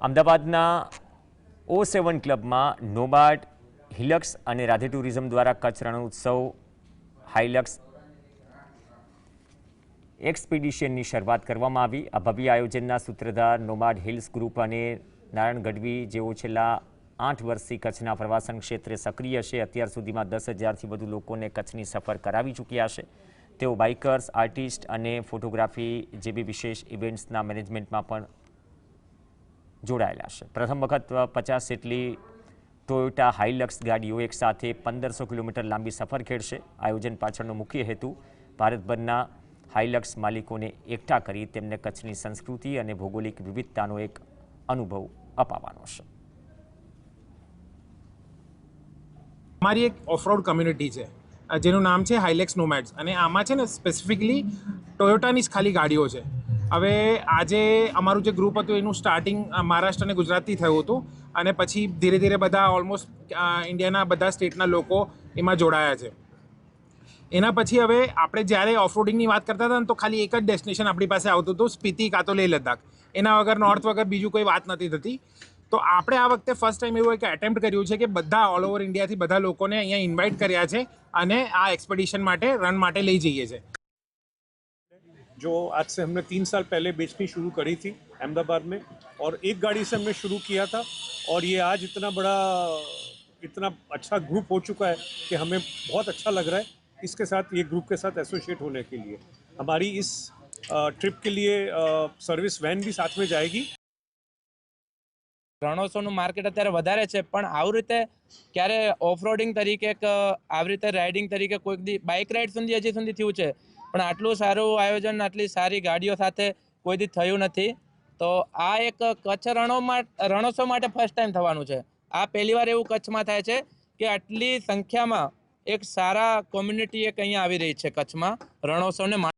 અમદાવાદના O7 ક્લબમાં નોબાર્ડ, હિલક્સ અને રાધે ટુરિઝમ દ્વારા કચ્છ રણોત્સવ હાઇલક્સ એક્સપિડિશનની શરૂઆત કરવામાં આવી। આ ભવ્ય આયોજનના સૂત્રધાર નોબાર્ડ હિલ્સ ગ્રુપ અને નારાયણ ગઢવી, જેઓ છેલ્લા 8 વર્ષથી કચ્છના પ્રવાસન ક્ષેત્રે સક્રિય છે, અત્યાર સુધીમાં 10,000થી વધુ લોકોને કચ્છની સફર કરાવી ચૂક્યા છે। તેઓ બાઇકર્સ, આર્ટિસ્ટ અને ફોટોગ્રાફી જેવી વિશેષ ઇવેન્ટ્સના મેનેજમેન્ટમાં પણ જોડાયેલા છે। પ્રથમ વખત 50 જેટલી ટોયોટા હાઇલક્સ ગાડીઓ એકસાથે 1500 કિલોમીટર લાંબી સફર ખેડશે। આયોજન પાછળનો મુખ્ય હેતુ ભારતભરના હાઇલક્સ માલિકોને એકઠા કરી તેમને કચ્છની સંસ્કૃતિ અને ભૌગોલિક વિવિધતાનો એક અનુભવ અપાવવાનો છે। हमारी एक ऑफ-रोड कम्युनिटी है જેનું નામ છે હાઇલેક્સ નોમેડ્સ અને આમાં છે ને સ્પેસિફિકલી ટોયોટાની જ ખાલી ગાડીઓ છે। હવે આજે અમારું જે ગ્રુપ હતું એનું સ્ટાર્ટિંગ મહારાષ્ટ્ર અને ગુજરાતથી થયું હતું અને પછી ધીરે ધીરે બધા ઓલમોસ્ટ ઇન્ડિયાના બધા સ્ટેટના લોકો એમાં જોડાયા છે। એના પછી હવે આપણે જ્યારે ઓફરોડિંગની વાત કરતા હતા ને તો ખાલી એક જ ડેસ્ટિનેશન આપણી પાસે આવતું હતું, સ્પીતિ કાં તો લેહ લદ્દાખ। એના વગર નોર્થ વગર બીજું કોઈ વાત નથી થતી। તો આપણે આ વખતે ફર્સ્ટ ટાઈમ એવું એક એટેમ્પ્ટ કર્યું છે કે બધા ઓલ ઓવર ઇન્ડિયાથી બધા લોકોને અહીંયા ઇન્વાઇટ કર્યા છે અને આ एक्सपेडिशन માટે રન માટે લઈ જઈએ છે। जो आज से हमने 3 साल पहले बेचनी शुरू करी थी अहमदाबाद में, और एक गाड़ी से हमने शुरू किया था और ये आज इतना अच्छा ग्रुप हो चुका है कि हमें बहुत अच्छा लग रहा है इसके साथ, ये ग्रुप के साथ एसोसिएट होने के लिए। हमारी इस ट्रिप के लिए सर्विस वैन भी साथ में जाएगी। રણોત્સવનું માર્કેટ અત્યારે વધારે છે, પણ આવી રીતે ક્યારે ઓફરોડિંગ તરીકે આવી રીતે રાઇડિંગ તરીકે કોઈક દી બાઇક રાઇડ સુધી હજી સુધી થયું છે, પણ આટલું સારું આયોજન આટલી સારી ગાડીઓ સાથે કોઈ દી થયું નથી। તો આ એક કચ્છ રણોત્સવ માટે ફર્સ્ટ ટાઈમ થવાનું છે। આ પહેલીવાર એવું કચ્છમાં થાય છે કે આટલી સંખ્યામાં એક સારા કોમ્યુનિટી એક અહીંયા આવી રહી છે કચ્છમાં રણોત્સવને